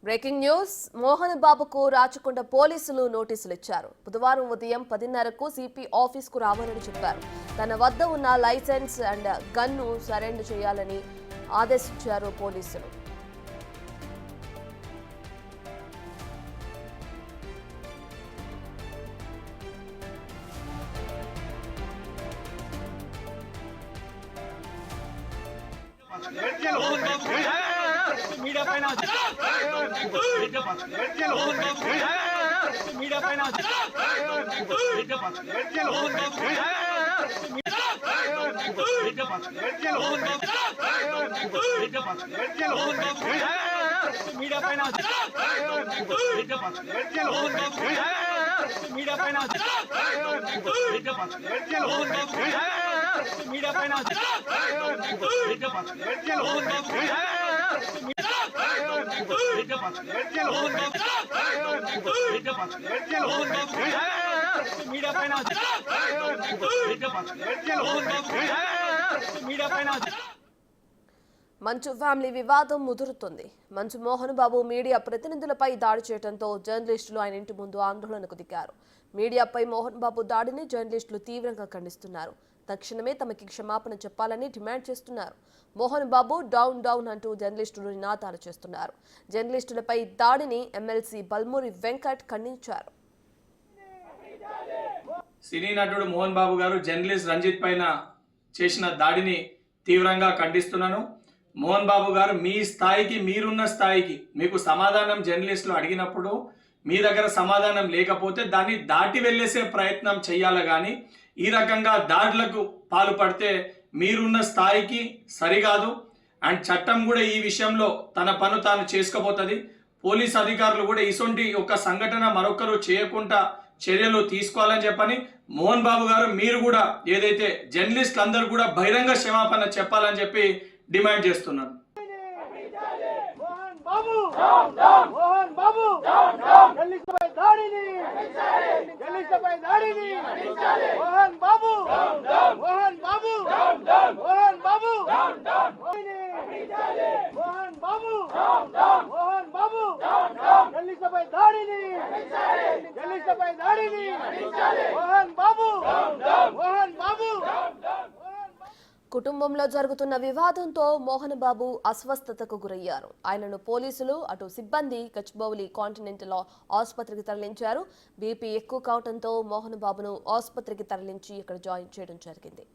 Breaking news Mohan బాబుకు రాచకొండ పోలీసులు నోటీసులు ఇచ్చారు. బుధవారం ఉదయం 10:30కు సిపి ఆఫీస్ కు రావాలని చెప్పారు. తన వద్ద ఉన్న లైసెన్స్ అండ్ గన్ను సరెండర్ చేయాలని ఆదేశించారు పోలీసులు. మీడియా పైన మీడియా పైన మంచు ఫ్యామిలీ వివాదం ముదురుతుంది. మంచు మోహన్ బాబు మీడియా ప్రతినిధులపై దాడి చేయడంతో జర్నలిస్టులు ఆయన ఇంటి ముందు ఆందోళనకు దిగారు. మీడియాపై మోహన్ బాబు దాడిని జర్నలిస్టులు తీవ్రంగా ఖండిస్తున్నారు. తక్షణమే తమకి క్షమాపణ చెప్పాలని డిమాండ్ చేస్తున్నారు. మోహన్ బాబు డౌన్ డౌన్ అంటూ జర్నలిస్టులు నినాదాలు చేస్తున్నారు. జర్నలిస్టులపై దాడిని ఎమ్మెల్సీ బల్మూరి వెంకట్ ఖండించారు. సినీ నటుడు మోహన్ బాబు గారు జర్నలిస్ట్ రంజిత్ పైన చేసిన దాడిని తీవ్రంగా ఖండిస్తున్నాను. మోహన్ బాబు గారు మీ స్థాయికి, మీరున్న స్థాయికి మీకు సమాధానం జర్నలిస్టులు అడిగినప్పుడు మీ దగ్గర సమాధానం లేకపోతే దాన్ని దాటి వెళ్ళేసే ప్రయత్నం చేయాలి. కానీ ఈ రకంగా దాడులకు పాల్పడితే మీరున్న స్థాయికి సరికాదు. అండ్ చట్టం కూడా ఈ విషయంలో తన పను తాను చేసుకోబోతుంది. పోలీస్ అధికారులు కూడా ఇటువంటి ఒక సంఘటన మరొకరు చేయకుండా చర్యలు తీసుకోవాలని చెప్పని మోహన్ బాబు గారు మీరు కూడా ఏదైతే జర్నలిస్టులు అందరూ కూడా బహిరంగ క్షమాపణ చెప్పాలని చెప్పి డిమాండ్ చేస్తున్నారు. కుటుంబంలో జరుగుతున్న వివాదంతో మోహన్ బాబు అస్వస్థతకు గురయ్యారు. ఆయనను పోలీసులు అటు సిబ్బంది గచ్చిబౌలి కాంటినెంటల్ ఆసుపత్రికి తరలించారు. బీపీ ఎక్కువ కావడంతో మోహన్ బాబును ఆసుపత్రికి తరలించి ఇక్కడ జాయిన్ చేయడం జరిగింది.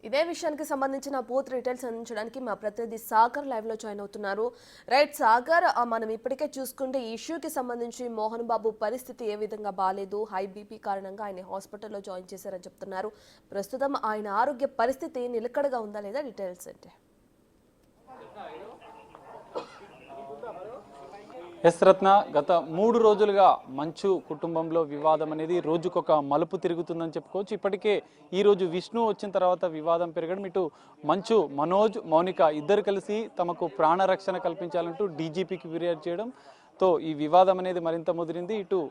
ఇదే విషయానికి సంబంధించిన పూర్తి డీటెయిల్స్ అందించడానికి మా ప్రతినిధి సాగర్ లైవ్ లో జాయిన్ అవుతున్నారు. రైట్ సాగర్, మనం ఇప్పటికే చూసుకుంటే ఈ ఇష్యూకి సంబంధించి మోహన్ బాబు పరిస్థితి ఏ విధంగా బాలేదు, హై బీపీ కారణంగా ఆయన హాస్పిటల్లో జాయిన్ చేశారని చెప్తున్నారు. ప్రస్తుతం ఆయన ఆరోగ్య పరిస్థితి నిలకడగా ఉందా లేదా, డీటెయిల్స్ అంటే? ఎస్ రత్న, గత 3 రోజులుగా మంచు కుటుంబంలో వివాదం అనేది రోజుకొక మలుపు తిరుగుతుందని చెప్పుకోవచ్చు. ఇప్పటికే ఈరోజు విష్ణు వచ్చిన తర్వాత వివాదం పెరగడం, ఇటు మంచు, మనోజ్, మౌనిక ఇద్దరు కలిసి తమకు ప్రాణరక్షణ కల్పించాలంటూ డీజీపీకి ఫిర్యాదు చేయడంతో ఈ వివాదం అనేది మరింత ముదిరింది. ఇటు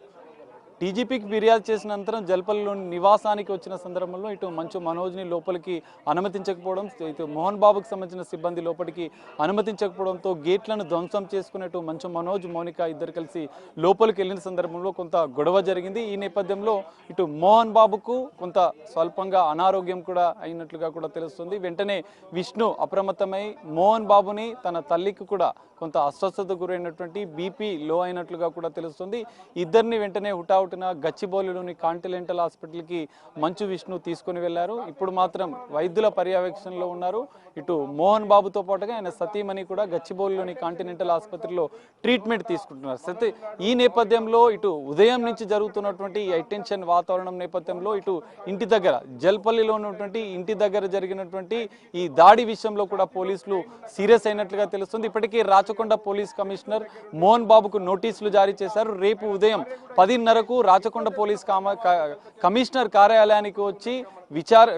డీజీపీకి ఫిర్యాదు చేసిన అనంతరం జల్పల్లిలోని నివాసానికి వచ్చిన సందర్భంలో ఇటు మంచు మనోజ్ని లోపలికి అనుమతించకపోవడం, ఇటు మోహన్ బాబుకి సంబంధించిన సిబ్బంది లోపలికి అనుమతించకపోవడంతో గేట్లను ధ్వంసం చేసుకున్నట్టు మంచు మనోజ్, మౌనిక ఇద్దరు కలిసి లోపలికి వెళ్ళిన సందర్భంలో కొంత గొడవ జరిగింది. ఈ నేపథ్యంలో ఇటు మోహన్ బాబుకు కొంత స్వల్పంగా అనారోగ్యం కూడా అయినట్లుగా కూడా తెలుస్తుంది. వెంటనే విష్ణు అప్రమత్తమై మోహన్ బాబుని, తన తల్లికి కూడా కొంత అస్వస్థత గురైనటువంటి బీపీ లో అయినట్లుగా కూడా తెలుస్తుంది. ఇద్దరిని వెంటనే హుటాహుటిన గచ్చిబౌలిలోని కాంటినెంటల్ హాస్పిటల్కి మంచు విష్ణు తీసుకుని వెళ్లారు. ఇప్పుడు మాత్రం వైద్యుల పర్యవేక్షణలో ఉన్నారు. ఇటు మోహన్ బాబుతో పాటుగా ఆయన సతీమణి కూడా గచ్చిబౌలిలోని కాంటినెంటల్ ఆసుపత్రిలో ట్రీట్మెంట్ తీసుకుంటున్నారు. ఈ నేపథ్యంలో ఇటు ఉదయం నుంచి జరుగుతున్నటువంటి హైటెన్షన్ వాతావరణం నేపథ్యంలో ఇటు ఇంటి దగ్గర జల్పల్లిలో ఉన్నటువంటి ఇంటి దగ్గర జరిగినటువంటి ఈ దాడి విషయంలో కూడా పోలీసులు సీరియస్ అయినట్లుగా తెలుస్తుంది. ఇప్పటికీ రాచకొండ పోలీస్ కమిషనర్ మోహన్ బాబుకు నోటీసులు జారీ చేశారు. రేపు ఉదయం 10:30కు రాచకొండ పోలీస్ కమిషనర్ కార్యాలయానికి వచ్చి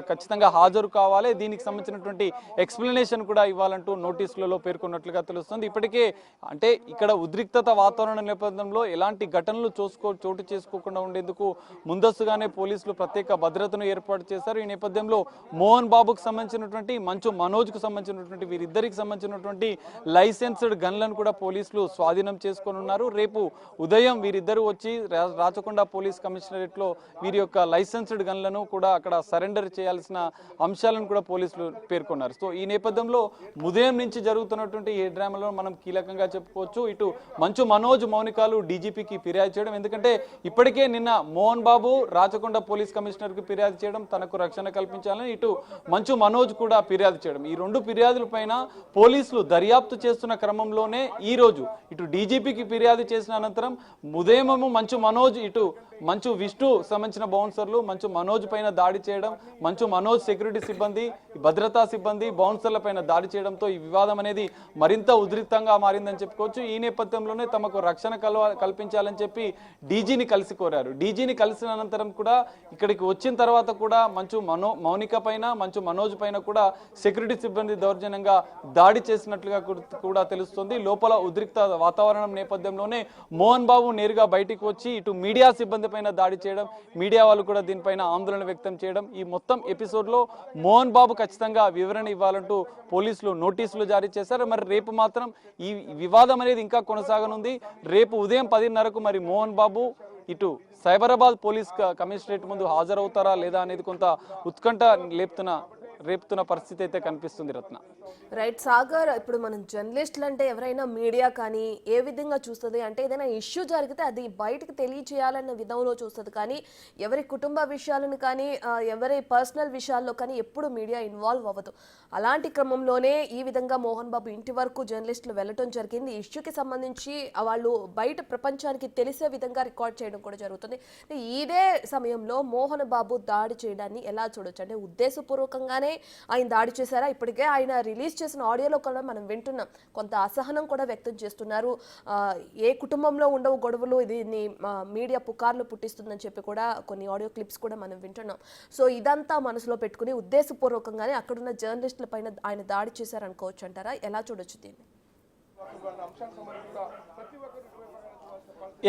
ఖచ్చితంగా హాజరు కావాలి, దీనికి సంబంధించినటువంటి ఎక్స్ప్లెనేషన్ కూడా ఇవ్వాలంటూ నోటీసులలో పేర్కొన్నట్లుగా తెలుస్తుంది. ఇప్పటికే అంటే ఇక్కడ ఉద్రిక్తత వాతావరణ నేపథ్యంలో ఎలాంటి ఘటనలు చోటు చేసుకోకుండా ఉండేందుకు ముందస్తుగానే పోలీసులు ప్రత్యేక భద్రతను ఏర్పాటు చేశారు. ఈ నేపథ్యంలో మోహన్ బాబుకు సంబంధించినటువంటి మంచు మనోజ్కు సంబంధించినటువంటి వీరిద్దరికి సంబంధించినటువంటి లైసెన్స్డ్ గన్లను కూడా పోలీసులు స్వాధీనం చేసుకొని ఉన్నారు. రేపు ఉదయం వీరిద్దరూ వచ్చి రాచకొండ పోలీస్ కమిషనరేట్ లో వీరి యొక్క లైసెన్స్డ్ గన్లను కూడా అక్కడ సరెండర్ చేయాల్సిన అంశాలను కూడా పోలీసులు పేర్కొన్నారు. సో ఈ నేపథ్యంలో ఉదయం నుంచి జరుగుతున్నటువంటి ఈ డ్రామాలో మనం కీలకంగా చెప్పుకోవచ్చు. ఇటు మంచు మనోజ్ మౌనికాలు డీజీపీకి ఫిర్యాదు చేయడం, ఎందుకంటే ఇప్పటికే నిన్న మోహన్ బాబు రాచకొండ పోలీస్ కమిషనర్ కి ఫిర్యాదు చేయడం, తనకు రక్షణ కల్పించాలని ఇటు మంచు మనోజ్ కూడా ఫిర్యాదు చేయడం, ఈ రెండు ఫిర్యాదుల పైన పోలీసులు దర్యాప్తు చేస్తున్న క్రమంలోనే ఈ రోజు ఇటు డీజీపీకి ఫిర్యాదు చేసిన అనంతరం ఉదయమేమో మంచు మనోజ్ ఇటు మంచు విష్ణు సంబంధించిన బౌన్సర్లు మంచు మనోజ్ పైన దాడి చేయడం, మంచు మనోజ్ సెక్యూరిటీ సిబ్బంది భద్రతా సిబ్బంది బౌన్సర్ల పైన దాడి చేయడంతో ఈ వివాదం అనేది మరింత ఉద్రిక్తంగా మారిందని చెప్పుకోవచ్చు. ఈ నేపథ్యంలోనే తమకు రక్షణ కల్పించాలని చెప్పి డీజీని కలిసి కోరారు. డీజీని కలిసిన అనంతరం కూడా ఇక్కడికి వచ్చిన తర్వాత కూడా మౌనిక పైన మంచు మనోజ్ పైన కూడా సెక్యూరిటీ సిబ్బంది దౌర్జన్యంగా దాడి చేసినట్లుగా కూడా తెలుస్తుంది. లోపల ఉద్రిక్త వాతావరణం నేపథ్యంలోనే మోహన్ బాబు నేరుగా బయటికి వచ్చి ఇటు మీడియా సిబ్బంది పైన దాడి చేయడం, మీడియా వాళ్ళు కూడా దీనిపైన ఆందోళన వ్యక్తం చేయడం, ఈ మొత్తం ఎపిసోడ్ లో మోహన్ బాబు ఖచ్చితంగా వివరణ ఇవ్వాలంటూ పోలీసులు నోటీసులు జారీ చేశారు. మరి రేపు మాత్రం ఈ వివాదం అనేది ఇంకా కొనసాగనుంది. రేపు ఉదయం 10:30కు మరి మోహన్ బాబు ఇటు సైబరాబాద్ పోలీస్ కమిషనరేట్ ముందు హాజరవుతారా లేదా అనేది కొంత ఉత్కంఠ రేపుతున్న పరిస్థితి అయితే కనిపిస్తుంది. రత్న రైట్ సాగర్, ఇప్పుడు మనం జర్నలిస్టులు అంటే ఎవరైనా మీడియా కానీ ఏ విధంగా చూస్తుంది అంటే ఏదైనా ఇష్యూ జరిగితే అది బయటకు తెలియచేయాలన్న విధంలో చూస్తుంది, కానీ ఎవరి కుటుంబ విషయాలను కానీ ఎవరి పర్సనల్ విషయాల్లో కానీ ఎప్పుడు మీడియా ఇన్వాల్వ్ అవ్వదు. అలాంటి క్రమంలోనే ఈ విధంగా మోహన్ బాబు ఇంటి వరకు జర్నలిస్టులు వెళ్ళటం జరిగింది. ఈ ఇష్యూకి సంబంధించి వాళ్ళు బయట ప్రపంచానికి తెలిసే విధంగా రికార్డ్ చేయడం కూడా జరుగుతుంది. ఇదే సమయంలో మోహన్ బాబు దాడి చేయడాన్ని ఎలా చూడొచ్చు? అంటే ఉద్దేశపూర్వకంగానే ఆయన దాడి చేశారా? ఇప్పటికే ఆయన రిలీజ్ చేసిన ఆడియోలో కూడా మనం వింటున్నాం, కొంత అసహనం కూడా వ్యక్తం చేస్తున్నారు. ఏ కుటుంబంలో ఉండవు గొడవలు, ఇది మీడియా పుకార్లు పుట్టిస్తుందని చెప్పి కూడా కొన్ని ఆడియో క్లిప్స్ కూడా మనం వింటున్నాం. సో ఇదంతా మనసులో పెట్టుకుని ఉద్దేశపూర్వకంగానే అక్కడున్న జర్నలిస్టుల పైన ఆయన దాడి చేశారనుకోవచ్చు అంటారా? ఎలా చూడొచ్చు దీన్ని?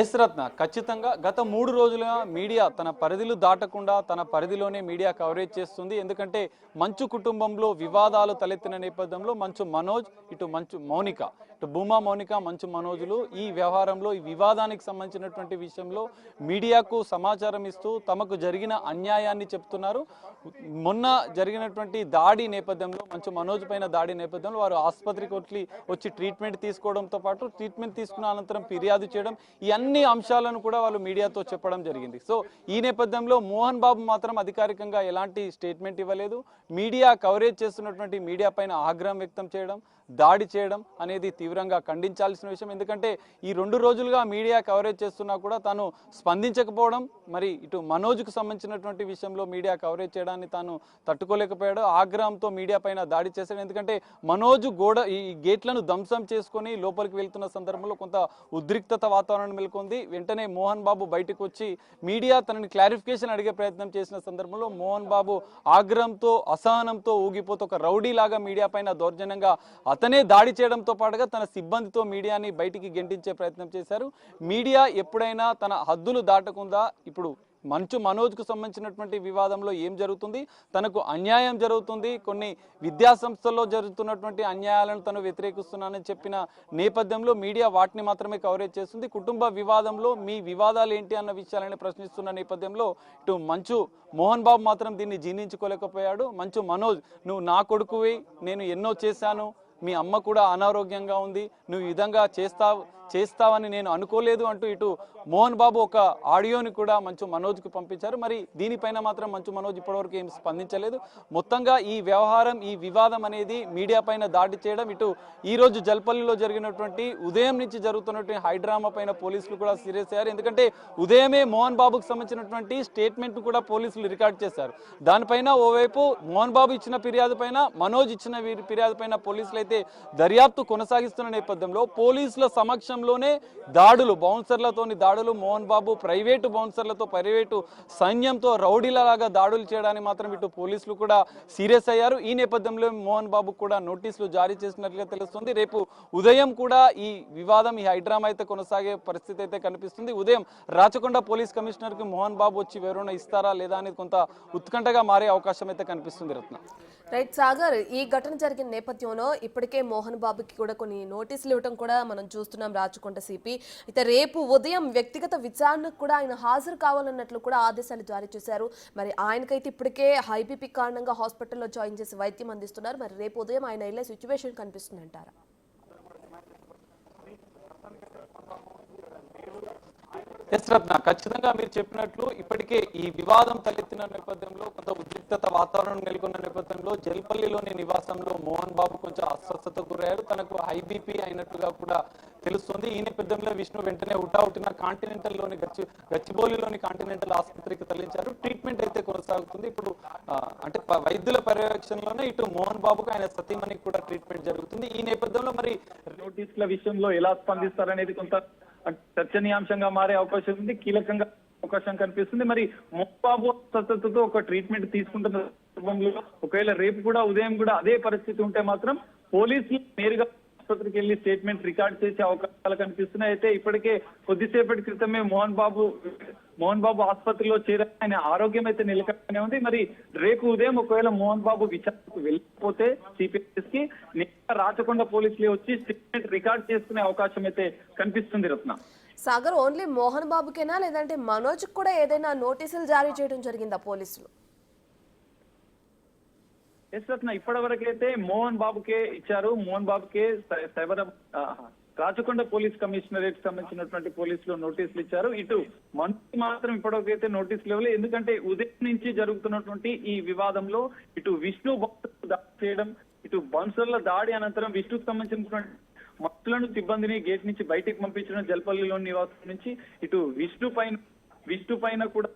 ఎస్ రత్న, ఖచ్చితంగా గత 3 రోజులుగా మీడియా తన పరిధిలు దాటకుండా తన పరిధిలోనే మీడియా కవరేజ్ చేస్తుంది. ఎందుకంటే మంచు కుటుంబంలో వివాదాలు తలెత్తిన నేపథ్యంలో మంచు మనోజ్ ఇటు మంచు మౌనిక ఇటు భూమా మౌనిక మంచు మనోజులు ఈ వ్యవహారంలో ఈ వివాదానికి సంబంధించినటువంటి విషయంలో మీడియాకు సమాచారం ఇస్తూ తమకు జరిగిన అన్యాయాన్ని చెప్తున్నారు. మొన్న జరిగినటువంటి దాడి నేపథ్యంలో మంచు మనోజ్ పైన దాడి నేపథ్యంలో వారు ఆసుపత్రికి వచ్చి ట్రీట్మెంట్ తీసుకోవడంతో పాటు ట్రీట్మెంట్ తీసుకున్న అనంతరం ఫిర్యాదు చేయడం, ఈ అన్ని అంశాలను కూడా వాళ్ళు మీడియాతో చెప్పడం జరిగింది. సో ఈ నేపథ్యంలో మోహన్ బాబు మాత్రం అధికారికంగా ఎలాంటి స్టేట్మెంట్ ఇవ్వలేదు. మీడియా కవరేజ్ చేస్తున్నటువంటి మీడియా పైన ఆగ్రహం వ్యక్తం చేయడం, దాడి చేయడం అనేది తీవ్రంగా ఖండించాల్సిన విషయం. ఎందుకంటే ఈ 2 రోజులుగా మీడియా కవరేజ్ చేస్తున్నా కూడా తాను స్పందించకపోవడం, మరి ఇటు మనోజ్కు సంబంధించినటువంటి విషయంలో మీడియా కవరేజ్ చేయడాన్ని తాను తట్టుకోలేకపోయాడు. ఆగ్రహంతో మీడియా పైన దాడి చేశాడు. ఎందుకంటే మనోజ్ ఈ గేట్లను ధ్వంసం చేసుకొని లోపలికి వెళ్తున్న సందర్భంలో కొంత ఉద్రిక్తత వాతావరణం నెలకొంది. వెంటనే మోహన్ బాబు బయటకు వచ్చి మీడియా తనని క్లారిఫికేషన్ అడిగే ప్రయత్నం చేసిన సందర్భంలో మోహన్ బాబు ఆగ్రహంతో అసహనంతో ఊగిపోతూ ఒక రౌడీ లాగా మీడియా పైన దౌర్జన్యంగా అతనే దాడి చేయడంతో పాటుగా తన సిబ్బందితో మీడియాని బయటికి గెంటించే ప్రయత్నం చేశారు. మీడియా ఎప్పుడైనా తన హద్దులు దాటకుండా ఇప్పుడు మంచు మనోజ్కు సంబంధించినటువంటి వివాదంలో ఏం జరుగుతుంది, తనకు అన్యాయం జరుగుతుంది, కొన్ని విద్యా సంస్థల్లో జరుగుతున్నటువంటి అన్యాయాలను తను వ్యతిరేకిస్తున్నానని చెప్పిన నేపథ్యంలో మీడియా వాటిని మాత్రమే కవరేజ్ చేస్తుంది. కుటుంబ వివాదంలో మీ వివాదాలు ఏంటి అన్న విషయాలని ప్రశ్నిస్తున్న నేపథ్యంలో ఇటు మంచు మోహన్ బాబు మాత్రం దీన్ని జీర్ణించుకోలేకపోయాడు. మంచు మనోజ్, నువ్వు నా కొడుకువి, నేను ఎన్నో చేశాను, మీ అమ్మ కూడా అనారోగ్యంగా ఉంది, నువ్వు ఈ విధంగా చేస్తావని నేను అనుకోలేదు అంటూ ఇటు మోహన్ బాబు ఒక ఆడియోని కూడా మంచు మనోజ్కి పంపించారు. మరి దీనిపైన మాత్రం మంచు మనోజ్ ఇప్పటివరకు ఏం స్పందించలేదు. మొత్తంగా ఈ వ్యవహారం ఈ వివాదం అనేది మీడియా పైన దాడి చేయడం, ఇటు ఈరోజు జల్పల్లిలో జరిగినటువంటి ఉదయం నుంచి జరుగుతున్నటువంటి హైడ్రామా పైన పోలీసులు కూడా సీరియస్ అయ్యారు. ఎందుకంటే ఉదయమే మోహన్ బాబుకు సంబంధించినటువంటి స్టేట్మెంట్ కూడా పోలీసులు రికార్డ్ చేశారు. దానిపైన ఓవైపు మోహన్ బాబు ఇచ్చిన ఫిర్యాదు పైన మనోజ్ ఇచ్చిన ఫిర్యాదు పైన పోలీసులు అయితే దర్యాప్తు కొనసాగిస్తున్న నేపథ్యంలో పోలీసుల సమక్షం విషయంలోనే దాడులు, బౌన్సర్లతోని దాడులు, మోహన్ బాబు ప్రైవేటు బౌన్సర్లతో, ప్రైవేటు సైన్యంతో రౌడీలలాగా దాడులు చేయడానికి మాత్రం ఇటు పోలీసులు కూడా సీరియస్ అయ్యారు. ఈ నేపథ్యంలో మోహన్ బాబు కూడా నోటీసులు జారీ చేసినట్లుగా తెలుస్తుంది. రేపు ఉదయం కూడా ఈ వివాదం, ఈ హైడ్రామా అయితే కొనసాగే పరిస్థితి అయితే కనిపిస్తుంది. ఉదయం రాచకొండ పోలీస్ కమిషనర్ కి మోహన్ బాబు వచ్చి వివరణ ఇస్తారా లేదా అనేది కొంత ఉత్కంఠగా మారే అవకాశం అయితే కనిపిస్తుంది. రత్న రైట్ సాగర్, ఈ ఘటన జరిగిన నేపథ్యంలో ఇప్పటికే మోహన్ బాబుకి కూడా కొన్ని నోటీసులు ఇవ్వడం కూడా మనం చూస్తున్నాం రాచకొండ సిపి. అయితే రేపు ఉదయం వ్యక్తిగత విచారణకు కూడా ఆయన హాజరు కావాలన్నట్లు కూడా ఆదేశాలు జారీ చేశారు. మరి ఆయనకైతే ఇప్పటికే హై బీపీ కారణంగా హాస్పిటల్లో జాయిన్ చేసి వైద్యం అందిస్తున్నారు. మరి రేపు ఉదయం ఆయన వెళ్ళే సిచ్యువేషన్ కనిపిస్తుంది అంటారా? ఎస్ రత్న, ఖచ్చితంగా మీరు చెప్పినట్లు ఇప్పటికే ఈ వివాదం తలెత్తిన నేపథ్యంలో, కొంత ఉద్రిక్తత వాతావరణం నెలకొన్న నేపథ్యంలో జల్పల్లిలోని నివాసంలో మోహన్ బాబు కొంచెం అస్వస్థతకు గురయ్యారు. తనకు హై బీపీ అయినట్టుగా కూడా తెలుస్తుంది. ఈ నేపథ్యంలో విష్ణు వెంటనే హుటాహుటిన కాంటినెంటల్లోని గచ్చిబౌలిలోని కాంటినెంటల్ ఆసుపత్రికి తరలించారు. ట్రీట్మెంట్ అయితే కొనసాగుతుంది. ఇప్పుడు అంటే వైద్యుల పర్యవేక్షణలోనే ఇటు మోహన్ బాబుకు, ఆయన సతీమణికి కూడా ట్రీట్మెంట్ జరుగుతుంది. ఈ నేపథ్యంలో మరి నోటీసుల విషయంలో ఎలా స్పందిస్తారనేది కొంత చర్చనీయాంశంగా మారే అవకాశం ఉంది, కీలకంగా అవకాశం కనిపిస్తుంది. మరి మోహన్ బాబు స్వస్థతతో ఒక ట్రీట్మెంట్ తీసుకుంటున్న సందర్భంలో ఒకవేళ రేపు కూడా ఉదయం కూడా అదే పరిస్థితి ఉంటే మాత్రం పోలీసులు నేరుగా ఆసుపత్రికి వెళ్లి స్టేట్మెంట్ రికార్డ్ చేసే అవకాశాలు కనిపిస్తున్నాయి. అయితే ఇప్పటికే కొద్దిసేపటి క్రితమే మోహన్ బాబు ఆసుపత్రిలో చేరారు. ఆయన ఆరోగ్యం అయితే నిలకడగానే ఉంది. మరి రేపు ఉదయం ఒకవేళ మోహన్ బాబు విచారణకు వెళ్ళకపోతే సిపిఎస్ కి రాచకొండ పోలీసులే వచ్చి స్టేట్మెంట్ రికార్డ్ చేసుకునే అవకాశం అయితే కనిపిస్తుంది. రత్న సాగర్, ఓన్లీ మోహన్ బాబుకేనా లేదంటే మనోజ్ కూడా ఏదైనా నోటీసులు జారీ చేయడం జరిగిందా పోలీసులు? ఎస్ రత్న, ఇప్పటి వరకైతే మోహన్ బాబుకే ఇచ్చారు. మోహన్ బాబుకే రాచకొండ పోలీస్ కమిషనరేట్ సంబంధించినటువంటి పోలీసులు నోటీసులు ఇచ్చారు. ఇటు మంత్రి మాత్రం ఇప్పటివరకైతే నోటీసులు ఇవ్వలేదు. ఎందుకంటే ఉదయం నుంచి జరుగుతున్నటువంటి ఈ వివాదంలో ఇటు విష్ణు బౌన్సర్లు దాడి చేయడం, ఇటు బౌన్సర్ల దాడి అనంతరం విష్ణుకు సంబంధించినటువంటి మత్తులను సిబ్బందిని గేట్ నుంచి బయటికి పంపించడం, జల్పల్లిలోని నివాసం నుంచి ఇటు విష్ణు పైన కూడా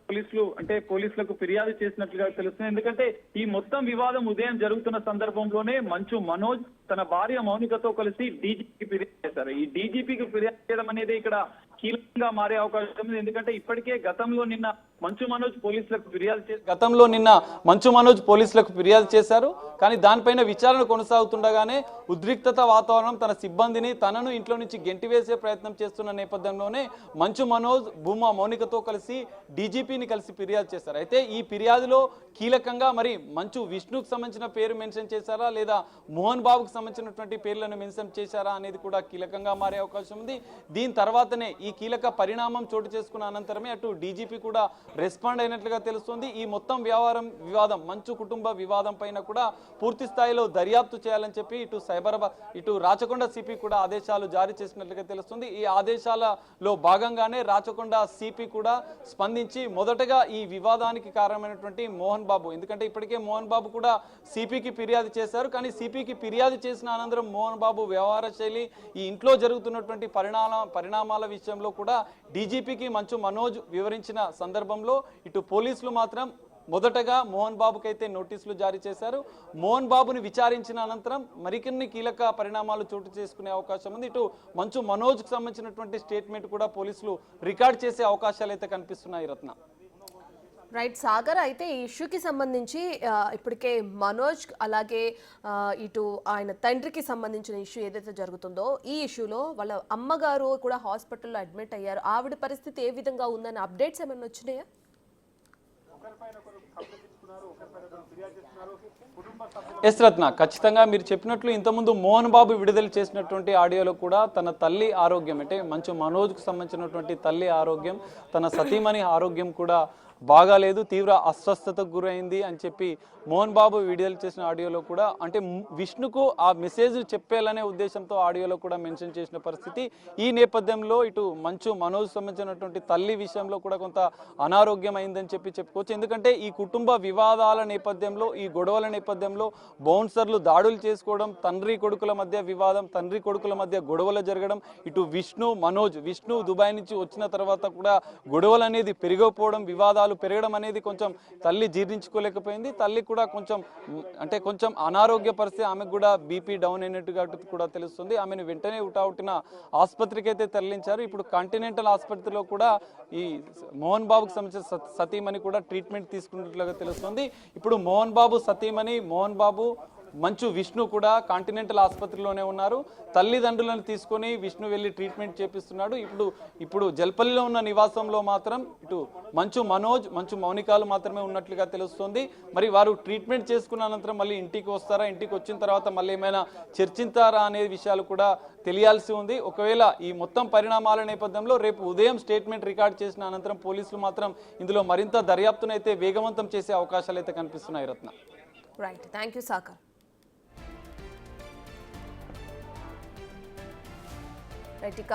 పోలీసులకు ఫిర్యాదు చేసినట్లుగా తెలుస్తుంది. ఎందుకంటే ఈ మొత్తం వివాదం ఉదయం జరుగుతున్న సందర్భంలోనే మంచు మనోజ్ తన భార్య మౌనికతో కలిసి డీజీపీకి ఫిర్యాదు చేశారు. ఈ డీజీపీకి ఫిర్యాదు చేయడం అనేది ఇక్కడ కీలకంగా మారే అవకాశం ఉంది. ఎందుకంటే ఇప్పటికే గతంలో నిన్న మంచు మనోజ్ పోలీసులకు ఫిర్యాదు చేశారు. కానీ దానిపైన విచారణ కొనసాగుతుండగానే ఉద్రిక్తత వాతావరణం, తన సిబ్బందిని తనను ఇంట్లో నుంచి గెంటివేసే ప్రయత్నం చేస్తున్న నేపథ్యంలోనే మంచు మనోజ్ భూమా మౌనికతో కలిసి డీజీపీని కలిసి ఫిర్యాదు చేశారు. అయితే ఈ ఫిర్యాదులో కీలకంగా మరి మంచు విష్ణుకు సంబంధించిన పేరు మెన్షన్ చేశారా లేదా మోహన్ బాబుకు సంబంధించినటువంటి పేర్లను మెన్షన్ చేశారా అనేది కూడా కీలకంగా మారే అవకాశం ఉంది. దీని తర్వాతనే ఈ కీలక పరిణామం చోటు చేసుకున్న అనంతరమే అటు డీజీపీ కూడా రెస్పాండ్ అయినట్లుగా తెలుస్తుంది. ఈ మొత్తం వివాదం మంచు కుటుంబ వివాదం పైన కూడా పూర్తి స్థాయిలో దర్యాప్తు చేయాలని చెప్పి ఇటు రాచకొండ సిపి కూడా ఆదేశాలు జారీ చేసినట్లుగా తెలుస్తుంది. ఈ ఆదేశాలలో భాగంగానే రాచకొండ సిపి కూడా స్పందించి మొదటగా ఈ వివాదానికి కారణమైనటువంటి మోహన్ బాబు, ఎందుకంటే ఇప్పటికే మోహన్ బాబు కూడా సిపికి ఫిర్యాదు చేశారు. కానీ సిపికి ఫిర్యాదు చేసిన అనంతరం మోహన్ బాబు వ్యవహార శైలి, ఈ ఇంట్లో జరుగుతున్నటువంటి పరిణామాల విషయంలో కూడా డీజీపీకి మంచు మనోజ్ వివరించిన సందర్భంలో ఇటు పోలీసులు మాత్రం మొదటగా మోహన్ బాబుకి అయితే నోటీసులు జారీ చేశారు. మోహన్ బాబుని విచారించిన అనంతరం మరికొన్ని కీలక పరిణామాలు చోటు చేసుకునే అవకాశం ఉంది. ఇటు మంచు మనోజ్కు సంబంధించినటువంటి స్టేట్మెంట్ కూడా పోలీసులు రికార్డ్ చేసే అవకాశాలు అయితే కనిపిస్తున్నాయి. రత్న రైట్ సాగర్, అయితే ఈ ఇష్యూకి సంబంధించి ఇప్పటికే మనోజ్ అలాగే ఇటు ఆయన తండ్రికి సంబంధించిన ఇష్యూ ఏదైతే జరుగుతుందో ఈ ఇష్యూలో వాళ్ళ అమ్మగారు కూడా హాస్పిటల్లో అడ్మిట్ అయ్యారు. ఆవిడ పరిస్థితి ఏ విధంగా ఉందని అప్డేట్స్ ఏమైనా వచ్చినాయా? ఎస్ రత్న, ఖచ్చితంగా మీరు చెప్పినట్లు ఇంతకుముందు మోహన్ బాబు విడుదల చేసినటువంటి ఆడియోలో కూడా తన తల్లి ఆరోగ్యం, అంటే మంచు మనోజ్కు సంబంధించినటువంటి తల్లి ఆరోగ్యం, తన సతీమణి ఆరోగ్యం కూడా బాగాలేదు, తీవ్ర అస్వస్థతకు గురైంది అని చెప్పి మోహన్ బాబు విడుదల చేసిన ఆడియోలో కూడా, అంటే విష్ణుకు ఆ మెసేజ్ చెప్పేయాలనే ఉద్దేశంతో ఆడియోలో కూడా మెన్షన్ చేసిన పరిస్థితి. ఈ నేపథ్యంలో ఇటు మంచు మనోజ్ సంబంధించినటువంటి తల్లి విషయంలో కూడా కొంత అనారోగ్యం అయిందని చెప్పుకోవచ్చు. ఎందుకంటే ఈ కుటుంబ వివాదాల నేపథ్యంలో, ఈ గొడవల నేపథ్యంలో బౌన్సర్లు దాడులు చేసుకోవడం, తండ్రి కొడుకుల మధ్య వివాదం, తండ్రి కొడుకుల మధ్య గొడవలు జరగడం, ఇటు విష్ణు దుబాయ్ నుంచి వచ్చిన తర్వాత కూడా గొడవలు అనేది పెరిగిపోవడం, వివాదాలు గాయాలు పెరగడం అనేది కొంచెం తల్లి జీర్ణించుకోలేకపోయింది. తల్లి కూడా కొంచెం అనారోగ్య పరిస్థితి, ఆమెకు కూడా బీపీ డౌన్ అయినట్టుగా కూడా తెలుస్తుంది. ఆమెను వెంటనే ఉటావుటిన ఆసుపత్రికి అయితే తరలించారు. ఇప్పుడు కాంటినెంటల్ ఆసుపత్రిలో కూడా ఈ మోహన్ బాబుకు సంబంధించిన సతీమణి కూడా ట్రీట్మెంట్ తీసుకున్నట్లుగా తెలుస్తుంది. ఇప్పుడు మోహన్ బాబు సతీమణి మోహన్ బాబు మంచు విష్ణు కూడా కాంటినెంటల్ ఆసుపత్రిలోనే ఉన్నారు. తల్లిదండ్రులను తీసుకొని విష్ణు వెళ్ళి ట్రీట్మెంట్ చేపిస్తున్నాడు. ఇప్పుడు జల్పల్లిలో ఉన్న నివాసంలో మాత్రం ఇటు మంచు మనోజ్, మంచు మౌనికాలు మాత్రమే ఉన్నట్లుగా తెలుస్తుంది. మరి వారు ట్రీట్మెంట్ చేసుకున్న అనంతరం మళ్ళీ ఇంటికి వస్తారా, ఇంటికి వచ్చిన తర్వాత మళ్ళీ ఏమైనా చర్చించారా అనే విషయాలు కూడా తెలియాల్సి ఉంది. ఒకవేళ ఈ మొత్తం పరిణామాల నేపథ్యంలో రేపు ఉదయం స్టేట్మెంట్ రికార్డ్ చేసిన అనంతరం పోలీసులు మాత్రం ఇందులో మరింత దర్యాప్తునైతే వేగవంతం చేసే అవకాశాలు అయితే కనిపిస్తున్నాయి. Ratna. Right, thank you Sagar. Right, ఇక